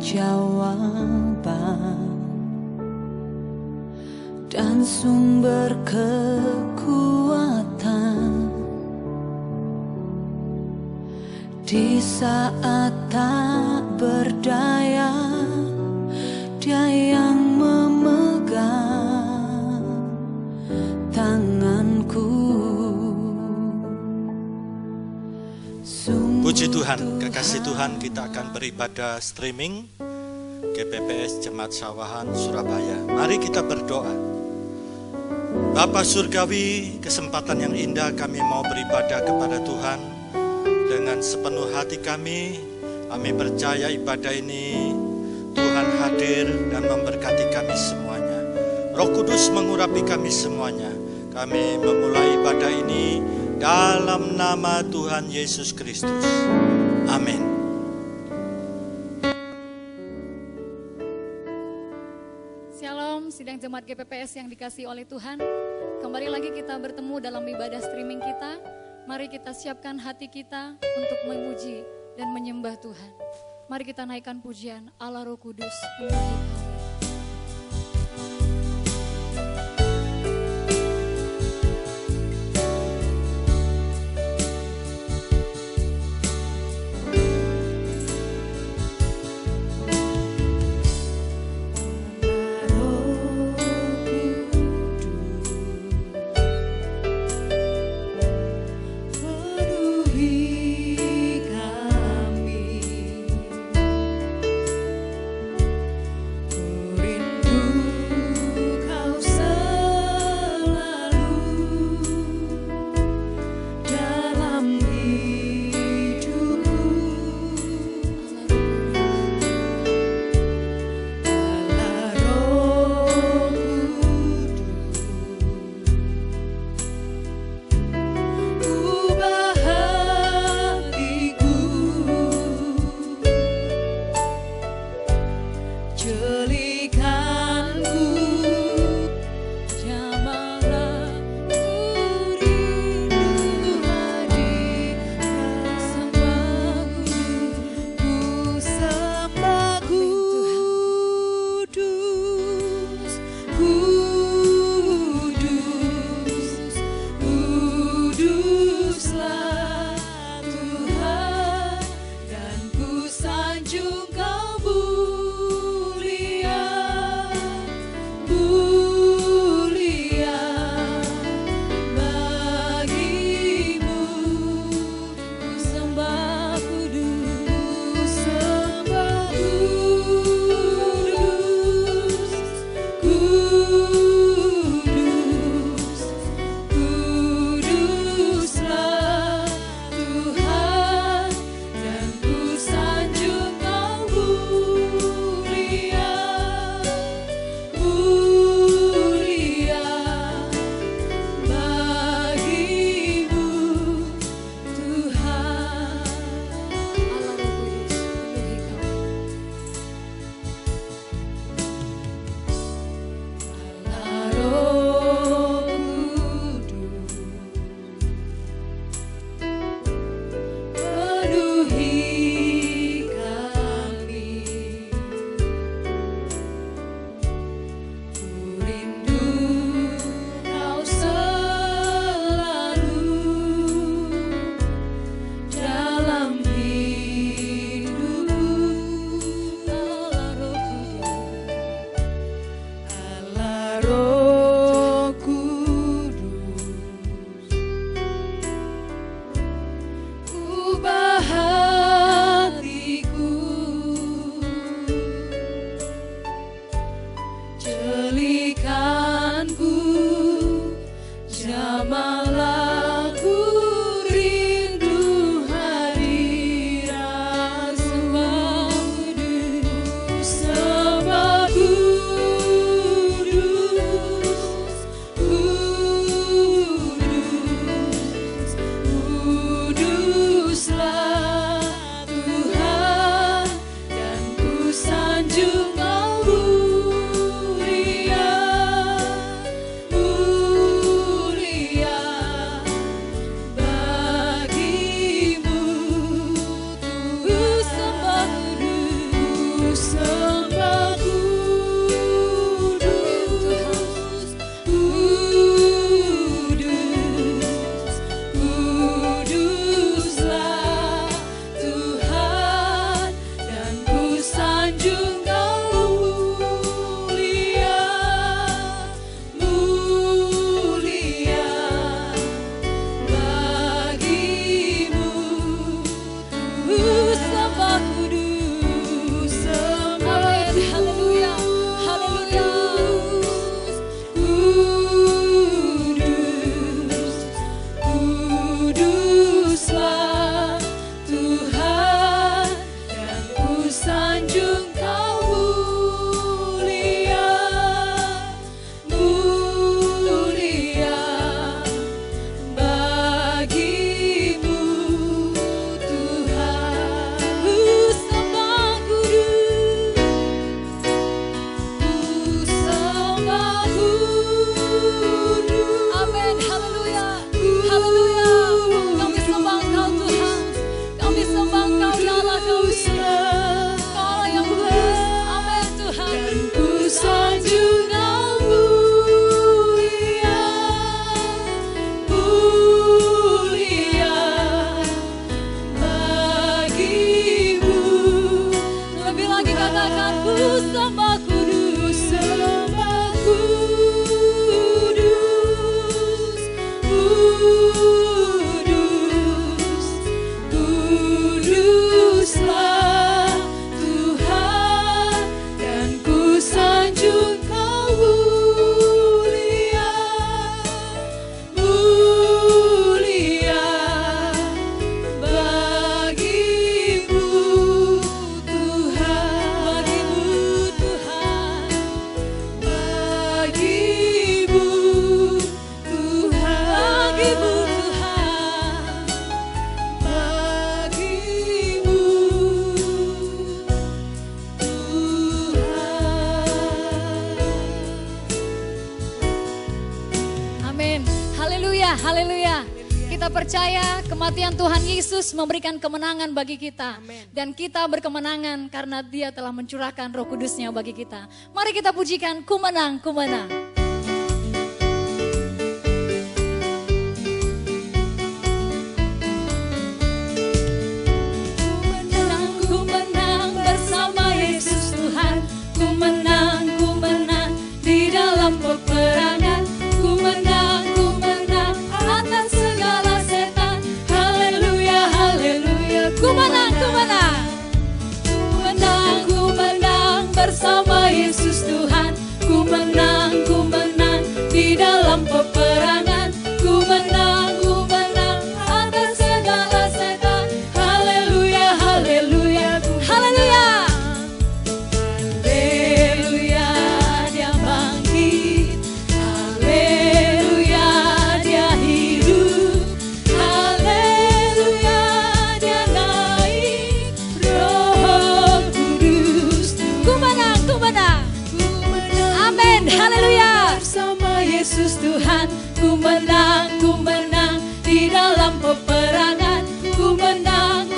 jawaban dan sumber kekuatan di saat tak berdaya. Dia yang memegang tanganku. Puji Tuhan, kekasih Tuhan, kita akan beribadah streaming GPPS Jemaat Sawahan Surabaya. Mari kita berdoa. Bapa Surgawi, kesempatan yang indah kami mau beribadah kepada Tuhan dengan sepenuh hati kami. Kami percaya ibadah ini Tuhan hadir dan memberkati kami semuanya. Roh Kudus mengurapi kami semuanya. Kami memulai ibadah ini dalam nama Tuhan Yesus Kristus. Amin. Shalom, sidang jemaat GPPS yang dikasihi oleh Tuhan. Kembali lagi kita bertemu dalam ibadah streaming kita. Mari kita siapkan hati kita untuk memuji dan menyembah Tuhan. Mari kita naikkan pujian Allah Roh Kudus memuji kami. sembah kudus, sembah kudus, kudus, kuduslah Tuhan, dan ku sanjung Kau mulia, mulia bagimu Tuhan, bagimu Tuhan, bagimu Tuhan, bagimu Tuhan. Amin. Haleluya, haleluya. Kita percaya kematian Tuhan Yesus memberikan kemenangan bagi kita. Dan kita berkemenangan karena Dia telah mencurahkan Roh Kudus-Nya bagi kita. Mari kita pujikan, ku menang, ku menang. Ku menang bersama Yesus Tuhan. Ku menang di dalam peperangan. Ku menang atas segala setan. Haleluya, haleluya. Ku menang. Ku menang bersama Yesus Tuhan. Ku menang di dalam peperangan. Ku menang atas segala setan. Haleluya, haleluya, haleluya. Haleluya, Dia bangkit. Haleluya, Dia hidup. Haleluya, Dia naik. Roh Kudus. Ku menang. Amin, haleluya. Bersama Yesus Tuhan. Ku menang di dalam peperangan. Ku menang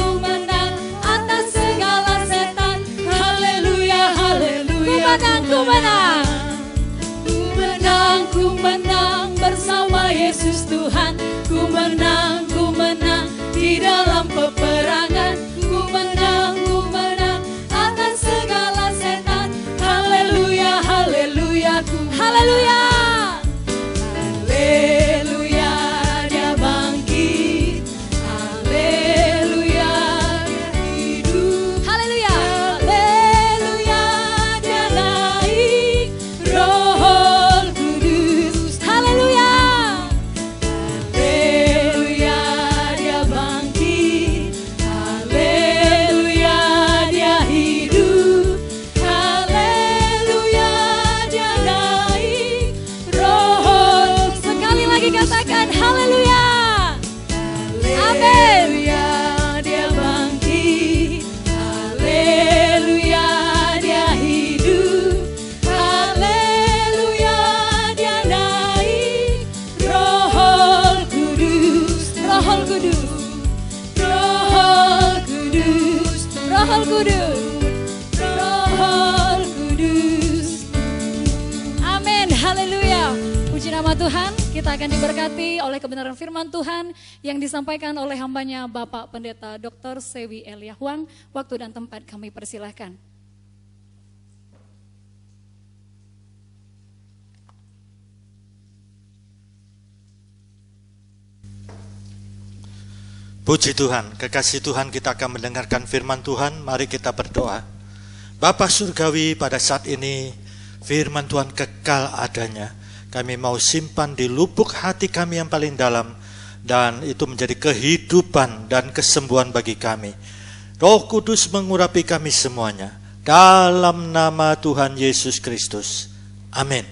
atas segala setan. Haleluya, haleluya. Ku menang bersama Yesus Tuhan. Ku menang di dalam peperangan. Ku menang atas segala setan. Haleluya, haleluya, haleluya. Haleluya, Dia bangkit. Haleluya, Dia hidup. Haleluya, haleluya, Dia naik. Roh Kudus. Haleluya, haleluya, Dia bangkit. Haleluya, Dia hidup. Haleluya, Dia naik. Roh. Sekali lagi katakan haleluya. Amin. Dia bangkit. Haleluya, Dia hidup. Haleluya, Dia naik. Roh Kudus. Roh Kudus. Roh Kudus. Roh Kudus. Roh Kudus. Amin. Haleluya. Puji nama Tuhan. Kita akan diberkati oleh kebenaran firman Tuhan yang disampaikan oleh hambanya Bapak Pendeta Dr. Sewi Elia Huang. Waktu dan tempat kami persilahkan. Puji Tuhan, kekasih Tuhan, kita akan mendengarkan firman Tuhan. Mari kita berdoa. Bapa Surgawi, pada saat ini firman Tuhan kekal adanya. Kami mau simpan di lubuk hati kami yang paling dalam, dan itu menjadi kehidupan dan kesembuhan bagi kami. Roh Kudus mengurapi kami semuanya. Dalam nama Tuhan Yesus Kristus. Amin.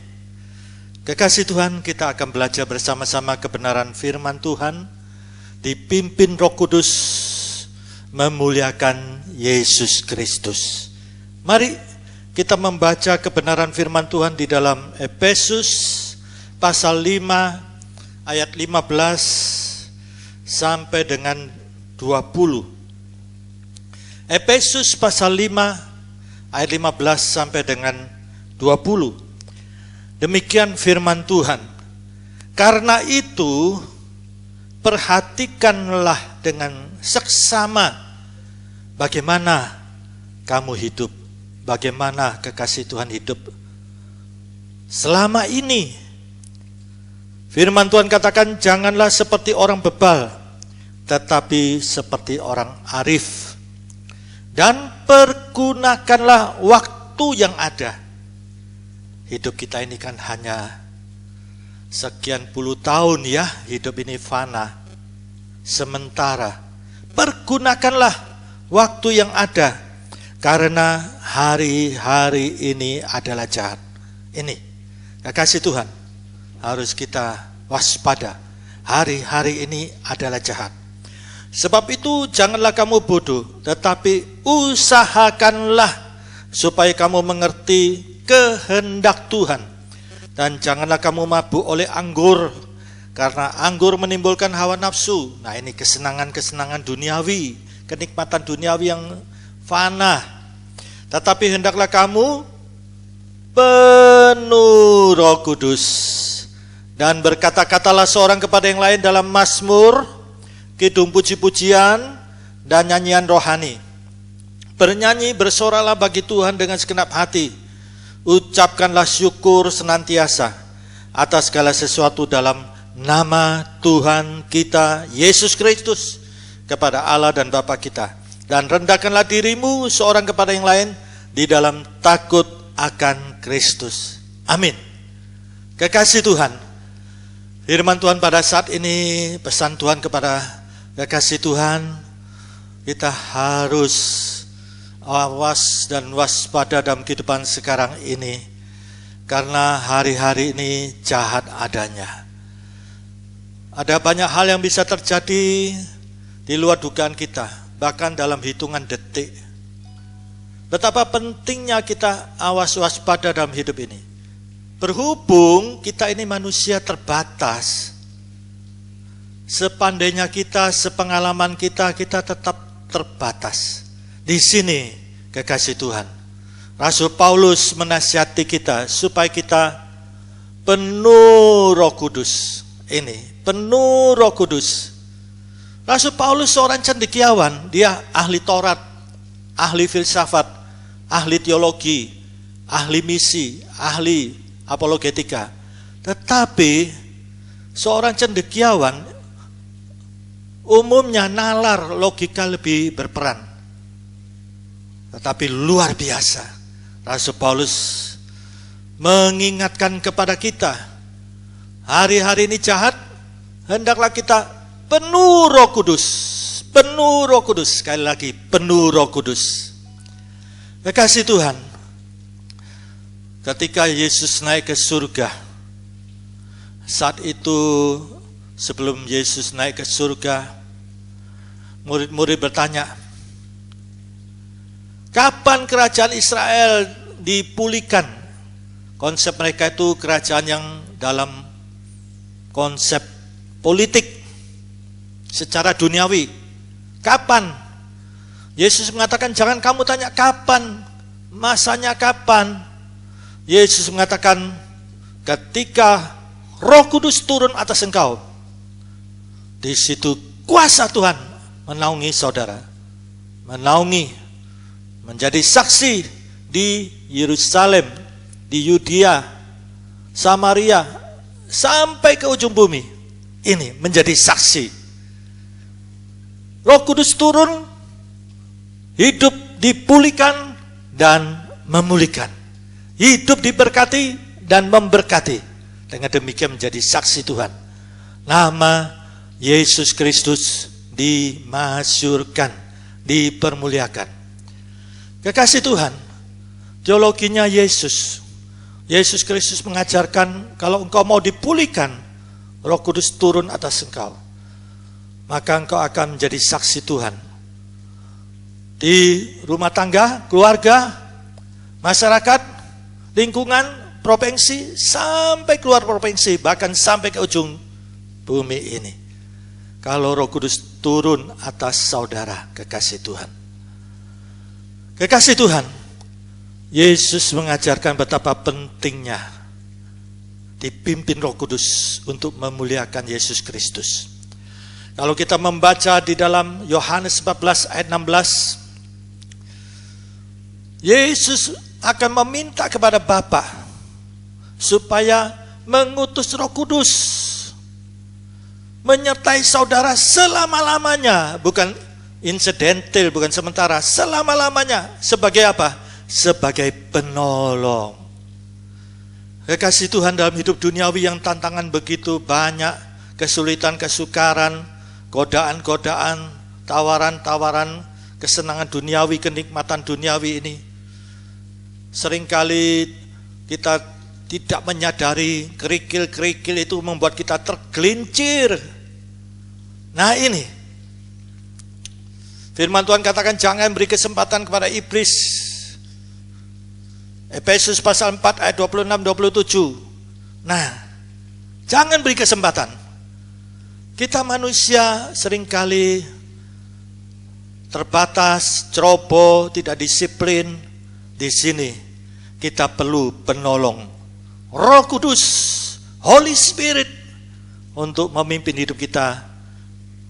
Kekasih Tuhan, kita akan belajar bersama-sama kebenaran firman Tuhan. Dipimpin Roh Kudus, memuliakan Yesus Kristus. Mari kita membaca kebenaran firman Tuhan di dalam Efesus pasal 5 ayat 15 sampai dengan 20. Efesus pasal 5 ayat 15 sampai dengan 20. Demikian firman Tuhan. Karena itu perhatikanlah dengan seksama bagaimana kamu hidup bagaimana kekasih Tuhan hidup selama ini. Firman Tuhan katakan, janganlah seperti orang bebal, tetapi seperti orang arif. Dan pergunakanlah waktu yang ada. Hidup kita ini kan hanya sekian puluh tahun ya, hidup ini fana, sementara. Pergunakanlah waktu yang ada, karena hari-hari ini adalah jahat. Ini, kekasih Tuhan, harus kita waspada. Hari-hari ini adalah jahat. Sebab itu janganlah kamu bodoh, tetapi usahakanlah supaya kamu mengerti kehendak Tuhan. Dan janganlah kamu mabuk oleh anggur, karena anggur menimbulkan hawa nafsu. Nah, ini kesenangan-kesenangan duniawi, kenikmatan duniawi yang fana. Tetapi hendaklah kamu penuh Roh Kudus, dan berkata-katalah seorang kepada yang lain dalam mazmur, kidung puji-pujian, dan nyanyian rohani. Bernyanyi, bersoralah bagi Tuhan dengan segenap hati. Ucapkanlah syukur senantiasa atas segala sesuatu dalam nama Tuhan kita Yesus Kristus kepada Allah dan Bapa kita. Dan rendahkanlah dirimu seorang kepada yang lain di dalam takut akan Kristus. Amin. Kekasih Tuhan, firman Tuhan pada saat ini, pesan Tuhan kepada kekasih Tuhan, kita harus awas dan waspada dalam kehidupan sekarang ini, karena hari-hari ini jahat adanya. Ada banyak hal yang bisa terjadi di luar dugaan kita, bahkan dalam hitungan detik. Betapa pentingnya kita awas waspada dalam hidup ini. Berhubung kita ini manusia terbatas, sepandainya kita, sepengalaman kita, kita tetap terbatas. Di sini kekasih Tuhan, Rasul Paulus menasihati kita supaya kita penuh Roh Kudus. Ini, penuh Roh Kudus. Rasul Paulus seorang cendekiawan, dia ahli Taurat, ahli filsafat, ahli teologi, ahli misi, ahli apologetika. Tetapi seorang cendekiawan umumnya nalar, logika lebih berperan. Tetapi luar biasa, Rasul Paulus mengingatkan kepada kita, hari-hari ini jahat, hendaklah kita penuh Roh Kudus. Penuh Roh Kudus, sekali lagi penuh Roh Kudus. Kekasih Tuhan, ketika Yesus naik ke surga, saat itu sebelum Yesus naik ke surga, murid-murid bertanya, kapan kerajaan Israel dipulihkan? Konsep mereka itu kerajaan yang dalam konsep politik secara duniawi. Kapan? Yesus mengatakan, jangan kamu tanya kapan, masanya kapan. Yesus mengatakan, ketika Roh Kudus turun atas engkau, di situ kuasa Tuhan menaungi saudara, menaungi, menjadi saksi di Yerusalem, di Yudea, Samaria, sampai ke ujung bumi. Ini menjadi saksi. Roh Kudus turun, hidup dipulihkan dan memulihkan. Hidup diberkati dan memberkati. Dengan demikian menjadi saksi Tuhan. Nama Yesus Kristus dimasyurkan, dipermuliakan. Kekasih Tuhan, teologinya Yesus Kristus mengajarkan, kalau engkau mau dipulihkan, Roh Kudus turun atas engkau, maka engkau akan menjadi saksi Tuhan. Di rumah tangga, keluarga, masyarakat, lingkungan, provinsi, sampai keluar provinsi, bahkan sampai ke ujung bumi ini. Kalau Roh Kudus turun atas saudara, kekasih Tuhan. Kekasih Tuhan, Yesus mengajarkan betapa pentingnya dipimpin Roh Kudus untuk memuliakan Yesus Kristus. Kalau kita membaca di dalam Yohanes 14 ayat 16, Yesus akan meminta kepada Bapa supaya mengutus Roh Kudus menyertai saudara selama-lamanya, bukan insidental, bukan sementara, selama-lamanya. Sebagai apa? Sebagai penolong. Kekasih Tuhan, dalam hidup duniawi yang tantangan begitu banyak, kesulitan, kesukaran, godaan-godaan, tawaran-tawaran, kesenangan duniawi, kenikmatan duniawi ini, seringkali kita tidak menyadari kerikil-kerikil itu membuat kita tergelincir. Nah ini, firman Tuhan katakan jangan beri kesempatan kepada iblis. Efesus pasal 4 ayat 26-27. Nah, jangan beri kesempatan. Kita manusia seringkali terbatas, ceroboh, tidak disiplin. Di sini kita perlu penolong, Roh Kudus, Holy Spirit, untuk memimpin hidup kita.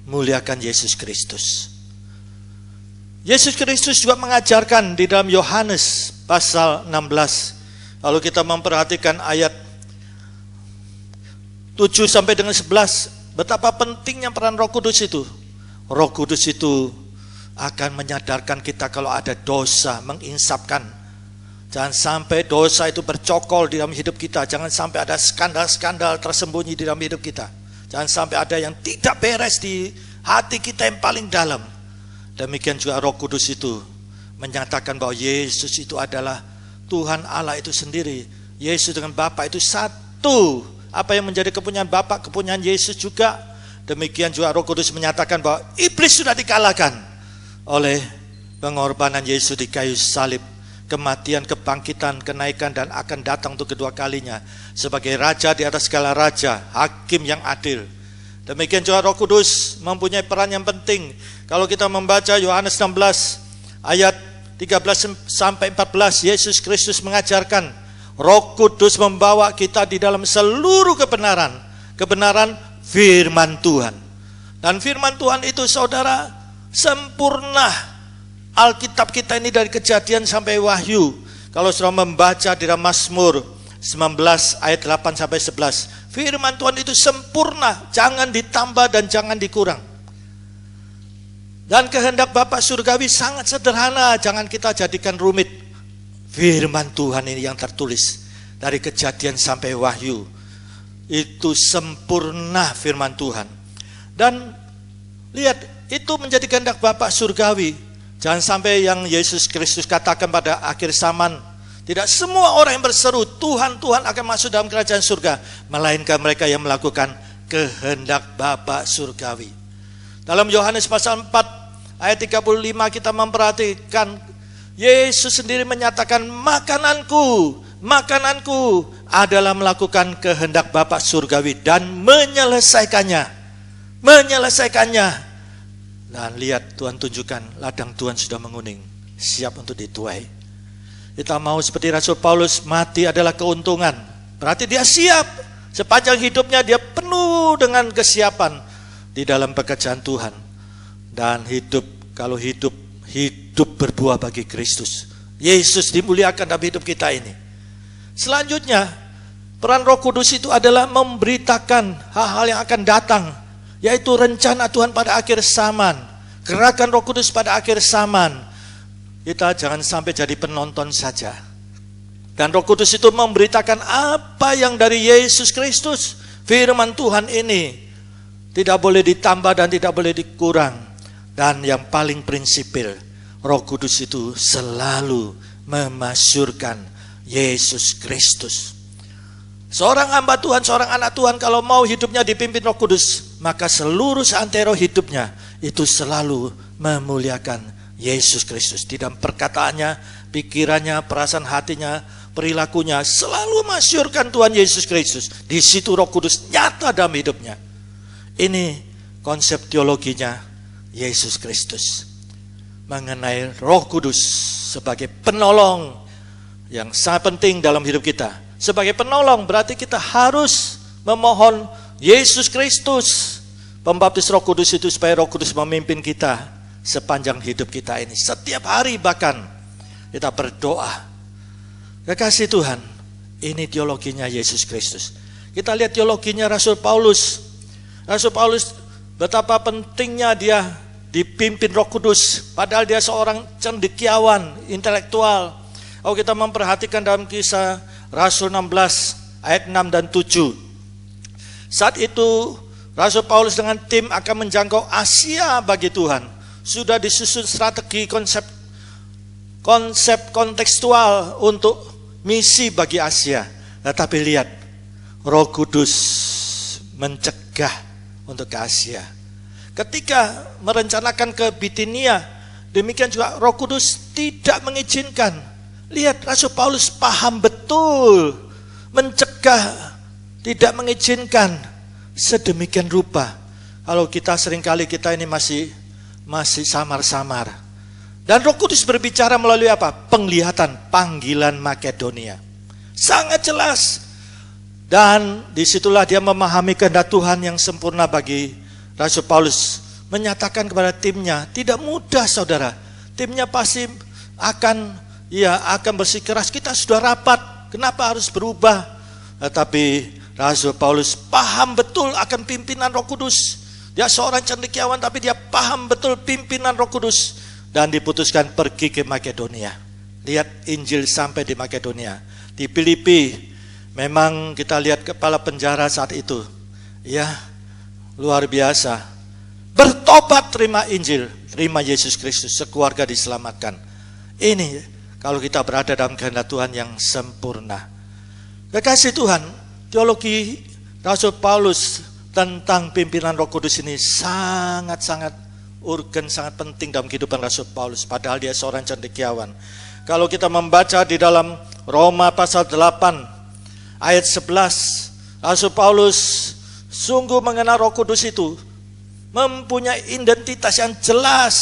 Muliakan Yesus Kristus. Yesus Kristus juga mengajarkan di dalam Yohanes pasal 16. Lalu kita memperhatikan ayat 7 sampai dengan 11, betapa pentingnya peran Roh Kudus itu. Roh Kudus itu akan menyadarkan kita kalau ada dosa, menginsapkan. Jangan sampai dosa itu bercokol di dalam hidup kita. Jangan sampai ada skandal-skandal tersembunyi di dalam hidup kita. Jangan sampai ada yang tidak beres di hati kita yang paling dalam. Demikian juga Roh Kudus itu menyatakan bahwa Yesus itu adalah Tuhan Allah itu sendiri. Yesus dengan Bapa itu satu. Apa yang menjadi kepunyaan Bapa, kepunyaan Yesus juga. Demikian juga Roh Kudus menyatakan bahwa iblis sudah dikalahkan oleh pengorbanan Yesus di kayu salib. Kematian, kebangkitan, kenaikan, dan akan datang untuk kedua kalinya sebagai Raja di atas segala raja, Hakim yang adil. Demikian juga Roh Kudus mempunyai peran yang penting. Kalau kita membaca Yohanes 16 ayat 13 sampai 14, Yesus Kristus mengajarkan Roh Kudus membawa kita di dalam seluruh kebenaran, kebenaran firman Tuhan. Dan firman Tuhan itu saudara sempurna. Alkitab kita ini dari Kejadian sampai Wahyu. Kalau sudah membaca di dalam Mazmur 19 ayat 8 sampai 11, firman Tuhan itu sempurna, jangan ditambah dan jangan dikurang. Dan kehendak Bapa surgawi sangat sederhana, jangan kita jadikan rumit. Firman Tuhan ini yang tertulis dari Kejadian sampai Wahyu, itu sempurna firman Tuhan. Dan lihat, itu menjadi kehendak Bapa surgawi. Jangan sampai yang Yesus Kristus katakan pada akhir zaman, tidak semua orang yang berseru Tuhan, Tuhan akan masuk dalam kerajaan surga, melainkan mereka yang melakukan kehendak Bapa surgawi. Dalam Yohanes pasal 4 ayat 35 kita memperhatikan Yesus sendiri menyatakan makananku adalah melakukan kehendak Bapa surgawi dan menyelesaikannya. Dan lihat, Tuhan tunjukkan ladang Tuhan sudah menguning, siap untuk dituai. Kita mau seperti Rasul Paulus, mati adalah keuntungan. Berarti dia siap, sepanjang hidupnya dia penuh dengan kesiapan di dalam pekerjaan Tuhan. Dan kalau hidup berbuah bagi Kristus. Yesus dimuliakan dalam hidup kita ini. Selanjutnya, peran Roh Kudus itu adalah memberitakan hal-hal yang akan datang, yaitu rencana Tuhan pada akhir zaman, gerakan Roh Kudus pada akhir zaman. Kita jangan sampai jadi penonton saja. Dan Roh Kudus itu memberitakan apa yang dari Yesus Kristus, firman Tuhan ini, tidak boleh ditambah dan tidak boleh dikurang. Dan yang paling prinsipil, Roh Kudus itu selalu memasyurkan Yesus Kristus. Seorang hamba Tuhan, seorang anak Tuhan kalau mau hidupnya dipimpin Roh Kudus, maka seluruh seantero hidupnya itu selalu memuliakan Yesus Kristus. Di dalam perkataannya, pikirannya, perasaan hatinya, perilakunya selalu masyurkan Tuhan Yesus Kristus. Di situ Roh Kudus nyata dalam hidupnya. Ini konsep teologinya Yesus Kristus mengenai Roh Kudus sebagai penolong yang sangat penting dalam hidup kita. Sebagai penolong berarti kita harus memohon Yesus Kristus, pembaptis Roh Kudus itu, supaya Roh Kudus memimpin kita sepanjang hidup kita ini. Setiap hari bahkan kita berdoa. Kekasih Tuhan, ini teologinya Yesus Kristus. Kita lihat teologinya Rasul Paulus. Rasul Paulus betapa pentingnya dia dipimpin Roh Kudus, padahal dia seorang cendekiawan, intelektual. Kalau kita memperhatikan dalam Kisah Rasul 16 ayat 6 dan 7. Saat itu Rasul Paulus dengan tim akan menjangkau Asia bagi Tuhan. Sudah disusun strategi konsep kontekstual untuk misi bagi Asia. Tetapi lihat, Roh Kudus mencegah untuk ke Asia. Ketika merencanakan ke Bitinia, demikian juga Roh Kudus tidak mengizinkan. Lihat, Rasul Paulus paham betul, mencegah, tidak mengizinkan. Sedemikian rupa. Kalau kita seringkali kita ini masih samar-samar. Dan Roh Kudus berbicara melalui apa? Penglihatan, panggilan Makedonia. Sangat jelas. Dan disitulah dia memahami kehendak Tuhan yang sempurna bagi Rasul Paulus. Menyatakan kepada timnya, tidak mudah saudara. Timnya pasti akan bersikeras, kita sudah rapat, kenapa harus berubah? Tetapi Rasul Paulus paham betul akan pimpinan Roh Kudus. Dia seorang cendekiawan tapi dia paham betul pimpinan Roh Kudus. Dan diputuskan pergi ke Makedonia. Lihat Injil sampai di Makedonia. Di Filipi, memang kita lihat kepala penjara saat itu. Ya, luar biasa. Bertobat, terima Injil, terima Yesus Kristus, sekeluarga diselamatkan. Ini kalau kita berada dalam kehendak Tuhan yang sempurna. Kekasih Tuhan, teologi Rasul Paulus tentang pimpinan Roh Kudus ini sangat-sangat urgen, sangat penting dalam kehidupan Rasul Paulus. Padahal dia seorang cendekiawan. Kalau kita membaca di dalam Roma pasal 8 ayat 11, Rasul Paulus sungguh mengenal Roh Kudus itu, mempunyai identitas yang jelas,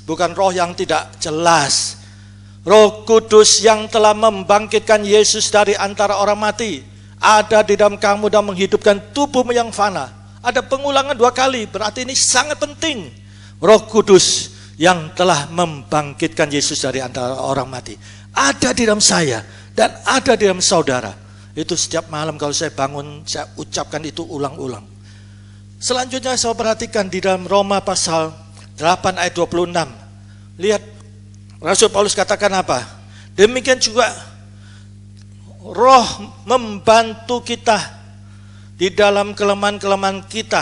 bukan roh yang tidak jelas. Roh Kudus yang telah membangkitkan Yesus dari antara orang mati ada di dalam kamu dan menghidupkan tubuhmu yang fana. Ada pengulangan 2 kali, berarti ini sangat penting. Roh Kudus yang telah membangkitkan Yesus dari antara orang mati ada di dalam saya dan ada di dalam saudara. Itu setiap malam kalau saya bangun, saya ucapkan itu ulang-ulang. Selanjutnya saya perhatikan di dalam Roma pasal 8 ayat 26. Lihat, Rasul Paulus katakan apa? Demikian juga Roh membantu kita di dalam kelemahan-kelemahan kita.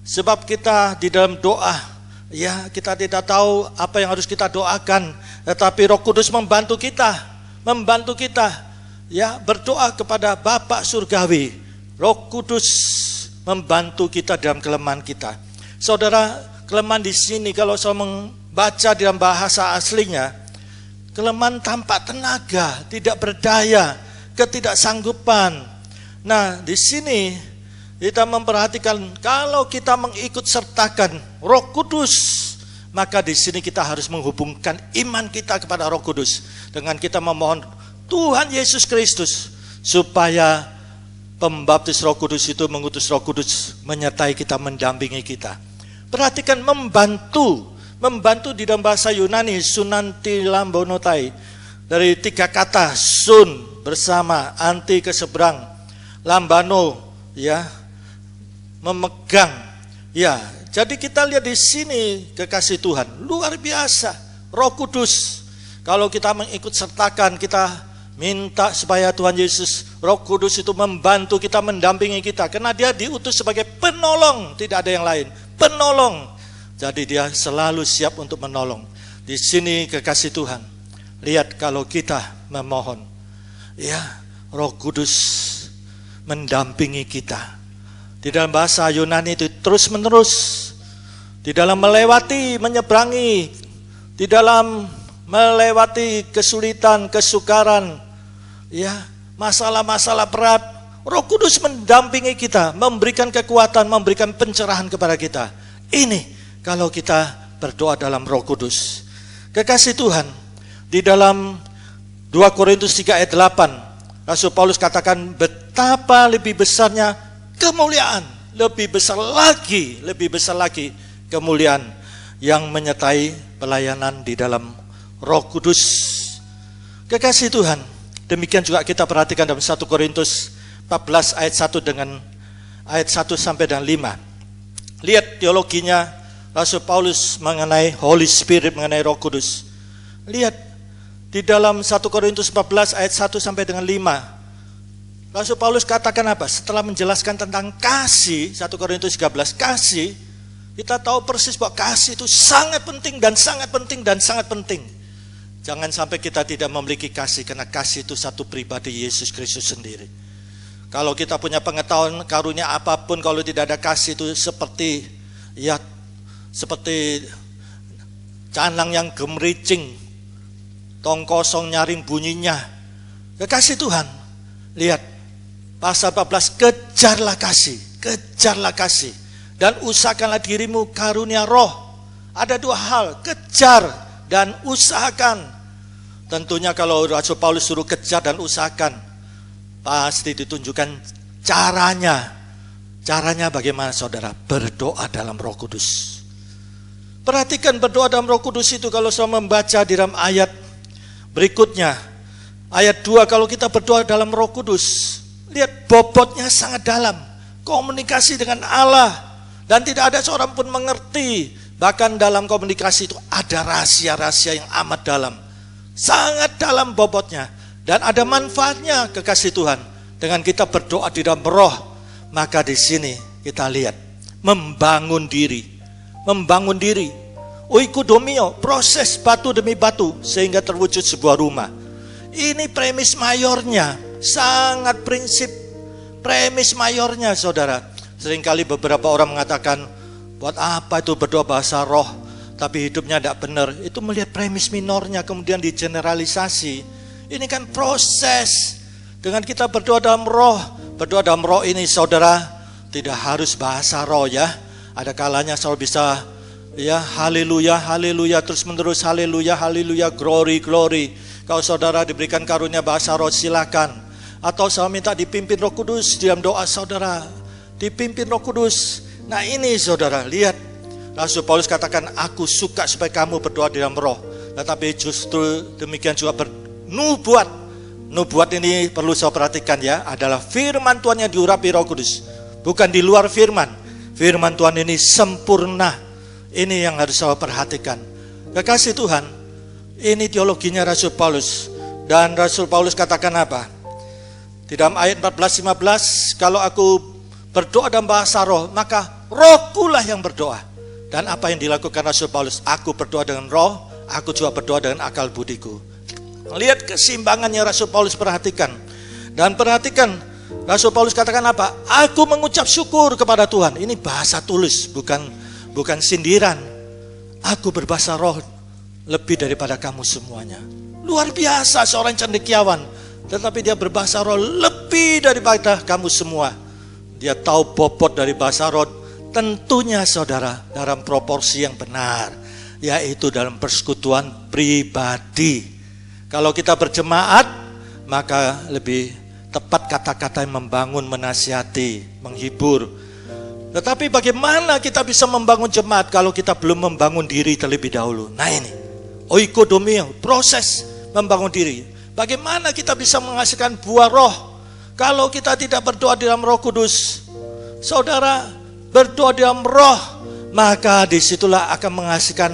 Sebab kita di dalam doa, ya, kita tidak tahu apa yang harus kita doakan, tetapi Roh Kudus membantu kita, ya, berdoa kepada Bapa Surgawi. Roh Kudus membantu kita dalam kelemahan kita. Saudara, kelemahan di sini kalau saya membaca dalam bahasa aslinya, kelemahan tanpa tenaga, tidak berdaya, ketidaksanggupan. Nah, di sini kita memperhatikan kalau kita mengikut sertakan Roh Kudus, maka di sini kita harus menghubungkan iman kita kepada Roh Kudus dengan kita memohon Tuhan Yesus Kristus supaya pembaptis Roh Kudus itu mengutus Roh Kudus menyertai kita, mendampingi kita. Perhatikan membantu di dalam bahasa Yunani sunanti lambonotai, dari 3 kata sun bersama, anti ke seberang, lambano ya memegang. Ya, jadi kita lihat di sini kekasih Tuhan, luar biasa. Roh Kudus, kalau kita mengikut sertakan, kita minta supaya Tuhan Yesus, Roh Kudus itu membantu kita, mendampingi kita, karena dia diutus sebagai penolong, tidak ada yang lain, penolong. Jadi dia selalu siap untuk menolong. Di sini kekasih Tuhan, lihat kalau kita memohon, ya, Roh Kudus mendampingi kita. Di dalam bahasa Yunani itu terus menerus, di dalam melewati, menyeberangi, di dalam melewati kesulitan, kesukaran, ya, masalah-masalah berat, Roh Kudus mendampingi kita, memberikan kekuatan, memberikan pencerahan kepada kita. Ini kalau kita berdoa dalam Roh Kudus. Kekasih Tuhan, di dalam 2 Korintus 3 ayat 8, Rasul Paulus katakan betapa lebih besarnya kemuliaan, lebih besar lagi kemuliaan yang menyertai pelayanan di dalam Roh Kudus. Kekasih Tuhan, demikian juga kita perhatikan dalam 1 Korintus 14 ayat 1 dengan ayat 1 sampai dengan 5. Lihat teologinya Rasul Paulus mengenai Holy Spirit, mengenai Roh Kudus. Lihat di dalam 1 Korintus 14 ayat 1 sampai dengan 5. Rasul Paulus katakan apa? Setelah menjelaskan tentang kasih, 1 Korintus 13, kasih, kita tahu persis bahwa kasih itu sangat penting dan sangat penting dan sangat penting. Jangan sampai kita tidak memiliki kasih, karena kasih itu satu pribadi Yesus Kristus sendiri. Kalau kita punya pengetahuan karunia apapun, kalau tidak ada kasih itu seperti canang yang gemericing, tong kosong nyaring bunyinya. Kekasih Tuhan, lihat pasal 14, kejarlah kasih dan usahakanlah dirimu karunia roh. Ada dua hal, kejar dan usahakan. Tentunya kalau Rasul Paulus suruh kejar dan usahakan, pasti ditunjukkan caranya. Caranya bagaimana, saudara? Berdoa dalam Roh Kudus. Perhatikan berdoa dalam Roh Kudus itu, kalau saudara membaca di dalam ayat berikutnya, ayat 2, kalau kita berdoa dalam Roh Kudus, lihat bobotnya sangat dalam, komunikasi dengan Allah, dan tidak ada seorang pun mengerti. Bahkan dalam komunikasi itu ada rahasia-rahasia yang amat dalam, sangat dalam bobotnya, dan ada manfaatnya. Kekasih Tuhan, dengan kita berdoa di dalam roh, maka di sini kita lihat membangun diri, oikodomio, proses batu demi batu sehingga terwujud sebuah rumah. Ini premis mayornya, sangat prinsip premis mayornya, saudara. Seringkali beberapa orang mengatakan, buat apa itu berdoa bahasa roh tapi hidupnya tidak benar. Itu melihat premis minornya kemudian digeneralisasi. Ini kan proses. Dengan kita berdoa dalam roh ini, saudara, tidak harus bahasa roh ya. Ada kalanya saudara bisa ya haleluya, haleluya, terus menerus haleluya, haleluya, glory, glory. Kalau saudara diberikan karunia bahasa roh, silakan. Atau saya minta dipimpin Roh Kudus dalam doa saudara, dipimpin Roh Kudus. Nah ini saudara, lihat Rasul Paulus katakan, aku suka supaya kamu berdoa di dalam roh. Tetapi justru demikian juga bernubuat. Nubuat ini perlu saya perhatikan ya, adalah firman Tuhan yang diurapi Roh Kudus, bukan di luar firman. Firman Tuhan ini sempurna. Ini yang harus saya perhatikan. Kekasih Tuhan, ini teologinya Rasul Paulus. Dan Rasul Paulus katakan apa? Di dalam ayat 14-15, kalau aku berdoa dalam bahasa roh, maka rohkulah yang berdoa. Dan apa yang dilakukan Rasul Paulus? Aku berdoa dengan roh, aku juga berdoa dengan akal budiku. Lihat keseimbangannya Rasul Paulus, perhatikan. Dan perhatikan, Rasul Paulus katakan apa? Aku mengucap syukur kepada Tuhan. Ini bahasa tulus, bukan sindiran. Aku berbahasa roh lebih daripada kamu semuanya. Luar biasa seorang cendekiawan, tetapi dia berbahasa roh lebih daripada kamu semua. Dia tahu bobot dari bahasa roh, tentunya saudara, dalam proporsi yang benar, yaitu dalam persekutuan pribadi. Kalau kita berjemaat, maka lebih tepat kata-kata yang membangun, menasihati, menghibur. Tetapi bagaimana kita bisa membangun jemaat kalau kita belum membangun diri terlebih dahulu? Nah ini, oikodomio, proses membangun diri. Bagaimana kita bisa menghasilkan buah roh kalau kita tidak berdoa di dalam Roh Kudus? Saudara, berdoa di dalam roh, maka disitulah akan menghasilkan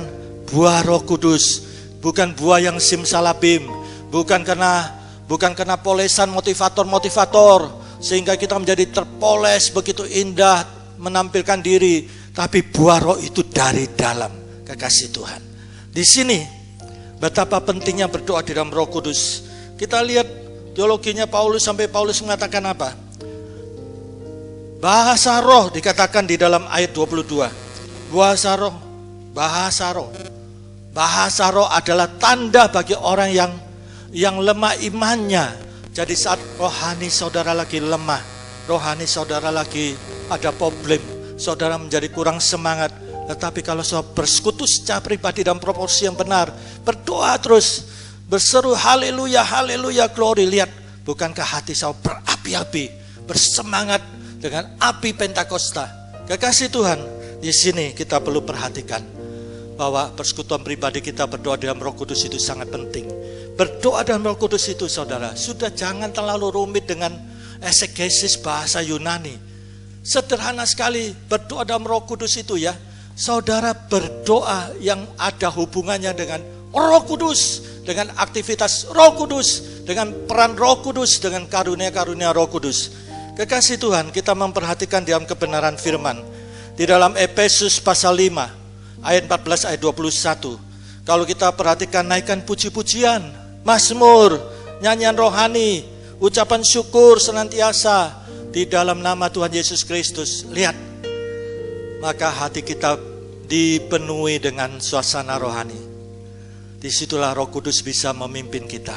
buah Roh Kudus. Bukan buah yang simsalabim, bukan karena polesan motivator sehingga kita menjadi terpoles begitu indah menampilkan diri, tapi buah roh itu dari dalam. Kekasih Tuhan, di sini betapa pentingnya berdoa di dalam Roh Kudus. Kita lihat teologinya Paulus, sampai Paulus mengatakan apa? Bahasa roh dikatakan di dalam ayat 22. Bahasa roh adalah tanda bagi orang yang lemah imannya. Jadi saat rohani saudara lagi lemah, rohani saudara lagi ada problem, saudara menjadi kurang semangat. Tetapi kalau saudara bersekutu secara pribadi dalam proporsi yang benar, berdoa terus, berseru haleluya, haleluya, glory. Lihat, bukankah hati saudara berapi-api, bersemangat dengan api Pentakosta? Kekasih Tuhan, di sini kita perlu perhatikan. bahwa persekutuan pribadi kita berdoa dalam Roh Kudus itu sangat penting. Berdoa dalam Roh Kudus itu, saudara, sudah jangan terlalu rumit dengan eksegesis bahasa Yunani. Sederhana sekali berdoa dalam Roh Kudus itu ya. Saudara berdoa yang ada hubungannya dengan Roh Kudus, dengan aktivitas Roh Kudus, dengan peran Roh Kudus, dengan karunia-karunia Roh Kudus. Kekasih Tuhan, kita memperhatikan dalam kebenaran firman di dalam Efesus pasal 5 ayat 14 ayat 21. Kalau kita perhatikan, naikkan puji-pujian, mazmur, nyanyian rohani, ucapan syukur senantiasa di dalam nama Tuhan Yesus Kristus. Lihat, maka hati kita dipenuhi dengan suasana rohani. Disitulah Roh Kudus bisa memimpin kita.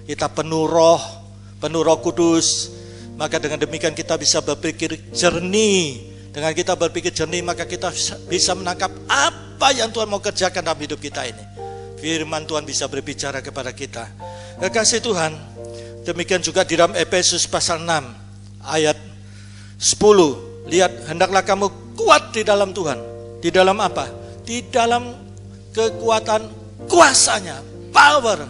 Kita penuh Roh Kudus. Maka dengan demikian kita bisa berpikir jernih. Dengan kita berpikir jernih, maka kita bisa menangkap apa yang Tuhan mau kerjakan dalam hidup kita ini. Firman Tuhan bisa berbicara kepada kita. Kekasih Tuhan, demikian juga di dalam Efesus pasal 6 ayat 10. Lihat, hendaklah kamu kuat di dalam Tuhan. Di dalam apa? Di dalam kekuatan kuasanya, power.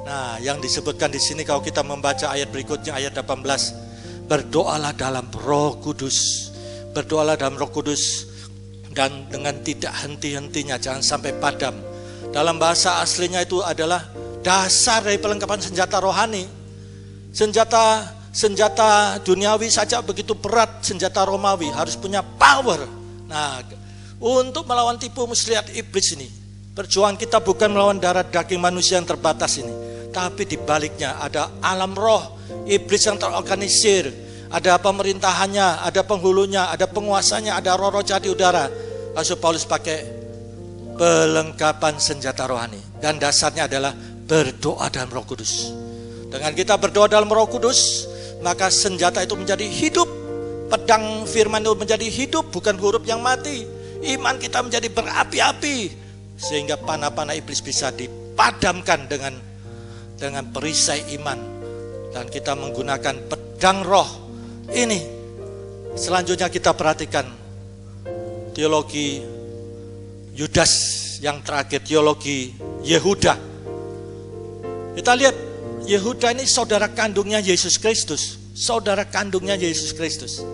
Nah, yang disebutkan di sini kalau kita membaca ayat berikutnya, ayat 18. Berdoalah dalam Roh Kudus. Berdoalah dalam Roh Kudus dan dengan tidak henti-hentinya, jangan sampai padam. Dalam bahasa aslinya itu adalah dasar dari perlengkapan senjata rohani. Senjata duniawi saja begitu berat, senjata Romawi harus punya power. Nah, untuk melawan tipu muslihat iblis ini, perjuangan kita bukan melawan darah daging manusia yang terbatas ini, tapi di baliknya ada alam roh, iblis yang terorganisir. Ada pemerintahannya, ada penghulunya, ada penguasanya, ada roh-roh jahat di udara. Rasul Paulus pakai perlengkapan senjata rohani. Dan dasarnya adalah berdoa dalam Roh Kudus. Dengan kita berdoa dalam Roh Kudus, maka senjata itu menjadi hidup. Pedang firman itu menjadi hidup, bukan huruf yang mati. Iman kita menjadi berapi-api. Sehingga panah-panah iblis bisa dipadamkan dengan perisai iman. Dan kita menggunakan pedang roh. Ini selanjutnya kita perhatikan teologi Yudas yang terakhir, teologi Yehuda. Kita lihat Yehuda ini saudara kandungnya Yesus Kristus, saudara kandungnya Yesus Kristus.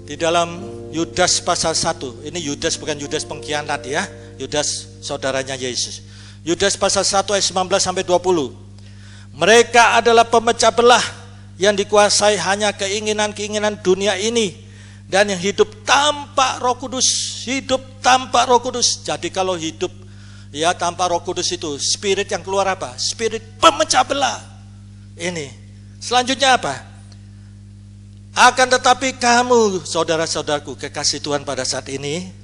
Di dalam Yudas pasal 1, ini Yudas bukan Yudas pengkhianat ya, Yudas saudaranya Yesus. Yudas pasal 1 ayat 19 sampai 20. Mereka adalah pemecah belah yang dikuasai hanya keinginan-keinginan dunia ini, dan yang hidup tanpa Roh Kudus, hidup tanpa Roh Kudus. Jadi kalau hidup ya tanpa Roh Kudus itu spirit yang keluar apa? Spirit pemecah belah. Ini. Selanjutnya apa? Akan tetapi kamu, saudara-saudaraku kekasih Tuhan pada saat ini,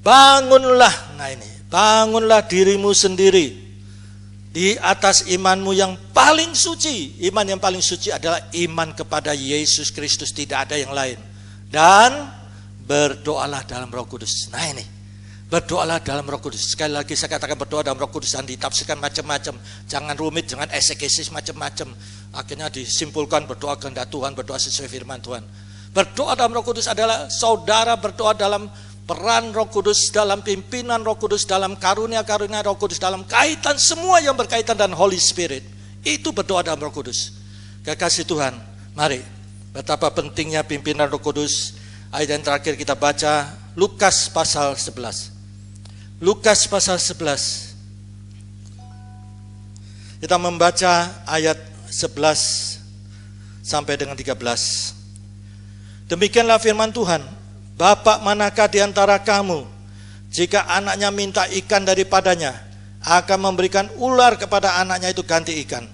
bangunlah. Nah ini, bangunlah dirimu sendiri di atas imanmu yang paling suci. Iman yang paling suci adalah iman kepada Yesus Kristus, tidak ada yang lain. Dan berdoalah dalam Roh Kudus. Nah ini, berdoalah dalam Roh Kudus. Sekali lagi saya katakan berdoa dalam Roh Kudus, dan ditafsirkan macam-macam. Jangan rumit, jangan eksegesis macam-macam. Akhirnya disimpulkan berdoa kehendak Tuhan, berdoa sesuai firman Tuhan. Berdoa dalam Roh Kudus adalah saudara berdoa dalam peran Roh Kudus, dalam pimpinan Roh Kudus, dalam karunia-karunia Roh Kudus, dalam kaitan semua yang berkaitan dengan Holy Spirit. Itu berdoa dalam Roh Kudus. Kekasih Tuhan, mari, betapa pentingnya pimpinan Roh Kudus. Ayat yang terakhir kita baca Lukas pasal 11. Lukas pasal 11. Kita membaca ayat 11 sampai dengan 13. Demikianlah firman Tuhan. Bapak manakah di antara kamu, jika anaknya minta ikan daripadanya, akan memberikan ular kepada anaknya itu ganti ikan?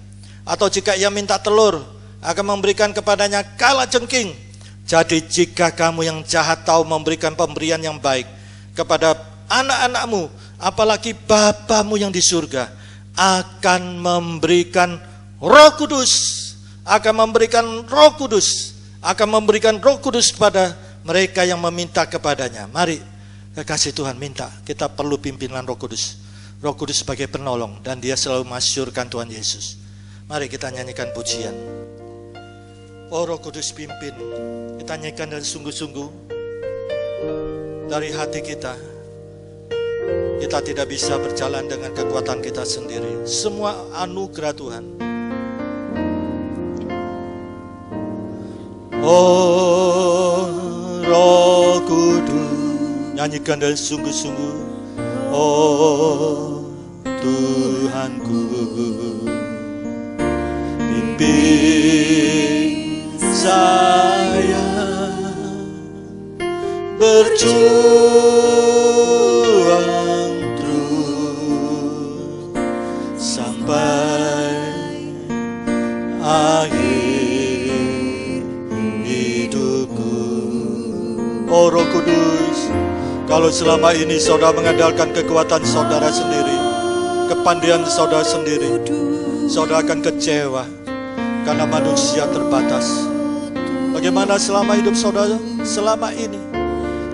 Atau jika ia minta telur, akan memberikan kepadanya kalajengking? Jadi jika kamu yang jahat tahu memberikan pemberian yang baik kepada anak-anakmu, apalagi Bapamu yang di surga akan memberikan Roh Kudus, akan memberikan Roh Kudus, akan memberikan Roh Kudus kepada mereka yang meminta kepadanya. Mari kekasih Tuhan, minta. Kita perlu pimpinan Roh Kudus. Roh Kudus sebagai penolong, dan dia selalu masyurkan Tuhan Yesus. Mari kita nyanyikan pujian. Oh Roh Kudus pimpin. Kita nyanyikan dengan sungguh-sungguh. dari hati kita. Kita tidak bisa berjalan dengan kekuatan kita sendiri. Semua anugerah Tuhan. Oh Roh Kudus, nyanyikan dengan sungguh-sungguh. Oh Tuhanku, pimpin saya berjuang terus sampai akhir hidupku. Oh Roh Kudus, kalau selama ini saudara mengandalkan kekuatan saudara sendiri, kepandaian saudara sendiri, saudara akan kecewa karena manusia terbatas. Bagaimana selama hidup saudara selama ini?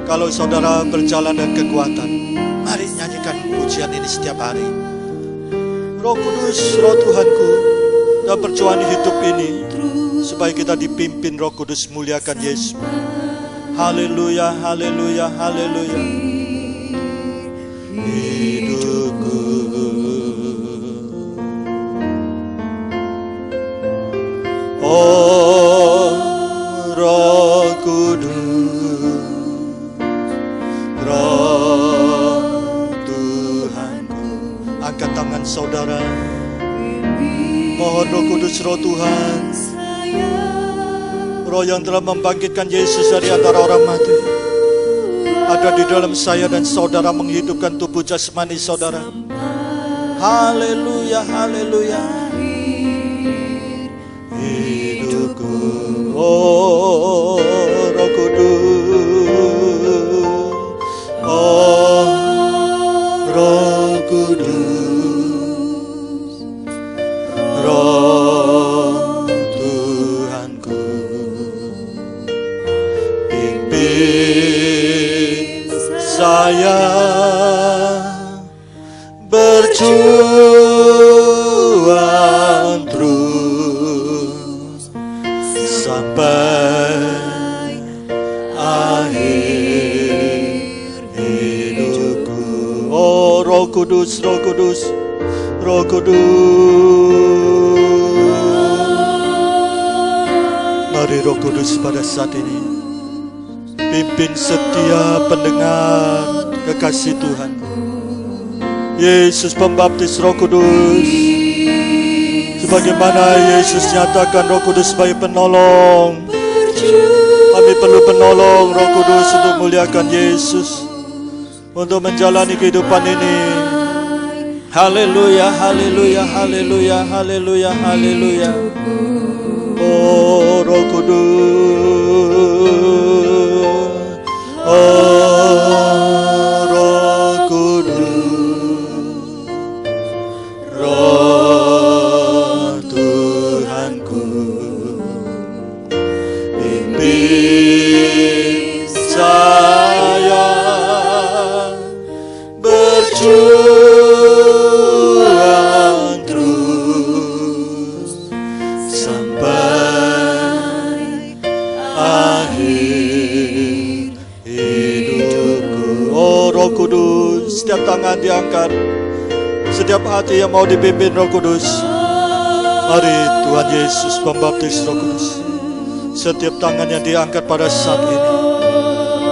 Kalau saudara berjalan dengan kekuatan, mari nyanyikan pujian ini setiap hari. Roh Kudus, Roh Tuhanku, dan perjuangan hidup ini supaya kita dipimpin Roh Kudus, muliakan Yesus. Haleluya, haleluya, haleluya. Hidupku, oh Roh Kudus, Roh Tuhanku. Angkat tangan saudara, mohon Roh Kudus, Roh Tuhan, Roh yang telah membangkitkan Yesus dari antara orang mati, ada di dalam saya dan saudara, menghidupkan tubuh jasmani saudara. Haleluya, haleluya. Hidupku, oh Roh Kudus, oh Roh Kudus, Roh Tuhanku, pimpin saya berjuang terus sampai akhir hidupku. Oh Roh Kudus, Roh Kudus, Roh Kudus. Mari Roh Kudus pada saat ini pimpin setiap pendengar kekasih Tuhan. Yesus Pembaptis, Roh Kudus, sebagaimana Yesus nyatakan Roh Kudus sebagai penolong, kami perlu penolong Roh Kudus untuk muliakan Yesus, untuk menjalani kehidupan ini. Haleluya, haleluya, haleluya, haleluya, haleluya. Oh Roh Kudus, oh Roh Kudus, Roh Tuhanku, pimpin saya berjuang terus sampai akhir hidupku. Oh Roh Kudus, setiap tangan diangkat, setiap hati yang mau dipimpin Roh Kudus. Mari Tuhan Yesus Pembaptis, Roh Kudus, setiap tangan yang diangkat pada saat ini.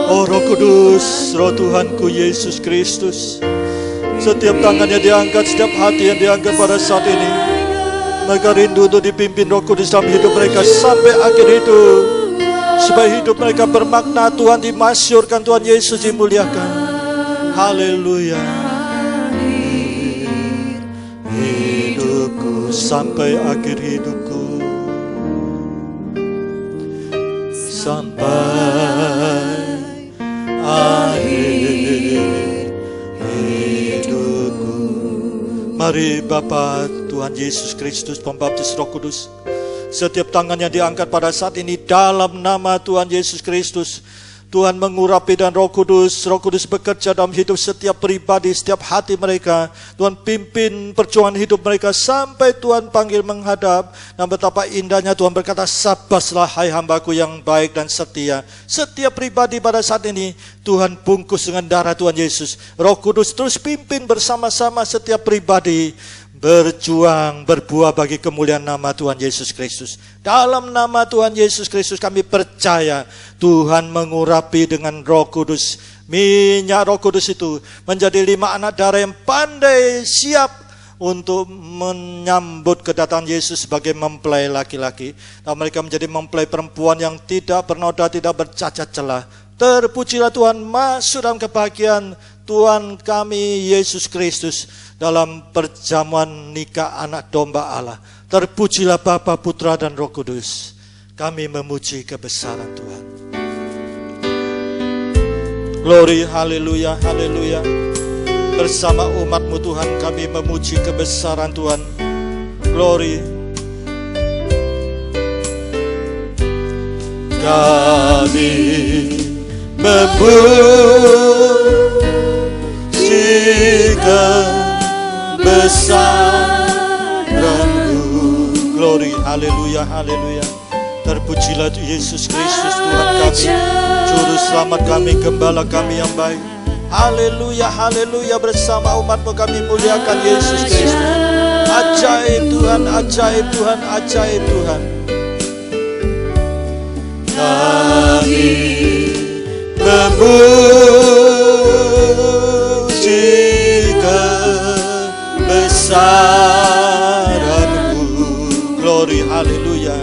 Oh Roh Kudus, Roh Tuhanku Yesus Kristus, setiap tangan yang diangkat, setiap hati yang diangkat pada saat ini, mereka rindu untuk dipimpin Roh Kudus dalam hidup mereka sampai akhir hidup, supaya hidup mereka bermakna, Tuhan dimasyurkan, Tuhan Yesus dimuliakan. Haleluya. Hidupku sampai akhir hidupku, sampai akhir hidupku. Mari Bapa Tuhan Yesus Kristus Pembaptis Roh Kudus, setiap tangan yang diangkat pada saat ini dalam nama Tuhan Yesus Kristus, Tuhan mengurapi dan Roh Kudus bekerja dalam hidup setiap pribadi, setiap hati mereka. Tuhan pimpin perjuangan hidup mereka sampai Tuhan panggil menghadap. Dan betapa indahnya Tuhan berkata, sabaslah hai hambaku yang baik dan setia. Setiap pribadi pada saat ini Tuhan bungkus dengan darah Tuhan Yesus. Roh Kudus terus pimpin bersama-sama setiap pribadi, berjuang, berbuah bagi kemuliaan nama Tuhan Yesus Kristus. Dalam nama Tuhan Yesus Kristus kami percaya Tuhan mengurapi dengan Roh Kudus. Minyak Roh Kudus itu menjadi 5 anak darah yang pandai, siap untuk menyambut kedatangan Yesus sebagai mempelai laki-laki. Dan mereka menjadi mempelai perempuan yang tidak bernoda, tidak bercacat celah. Terpujilah Tuhan, masuk dalam kebahagiaan Tuhan kami Yesus Kristus dalam perjamuan nikah anak domba Allah. Terpujilah Bapa, Putra dan Roh Kudus. Kami memuji kebesaran Tuhan. Glory, haleluya, haleluya. Bersama umat-Mu Tuhan kami memuji kebesaran Tuhan. Glory. Kami memuji kebesaran-Mu. Glory, haleluya, haleluya. Terpujilah Yesus Kristus Tuhan kami, Juru Selamat kami, Gembala kami yang baik. Haleluya, haleluya. Bersama umat-Mu kami muliakan Yesus Kristus. Ajaib Tuhan, ajaib Tuhan, ajaib Tuhan. Kami memuji kebesaran-Mu. Glory, haleluya.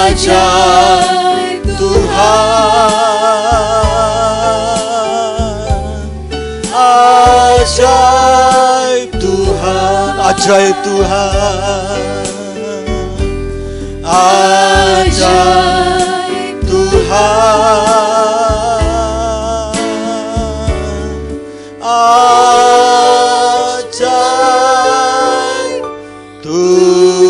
Ajaib Tuhan, ajaib Tuhan, ajaib Tuhan, ajaib Tuhan, ajaib Tuhan.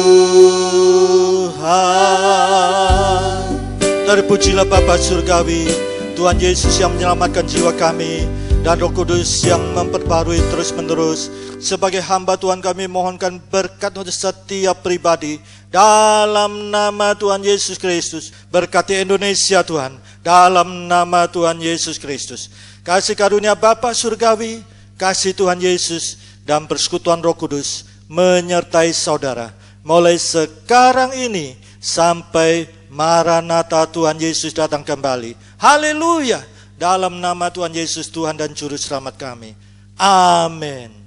Terpujilah Bapa Surgawi, Tuhan Yesus yang menyelamatkan jiwa kami, dan Roh Kudus yang memperbarui terus menerus. Sebagai hamba Tuhan kami mohonkan berkat untuk setiap pribadi. Dalam nama Tuhan Yesus Kristus, berkati Indonesia Tuhan. Dalam nama Tuhan Yesus Kristus, kasih karunia Bapa Surgawi, kasih Tuhan Yesus, dan persekutuan Roh Kudus menyertai saudara mulai sekarang ini sampai Maranatha Tuhan Yesus datang kembali. Haleluya. Dalam nama Tuhan Yesus Tuhan dan Juru Selamat kami. Amin.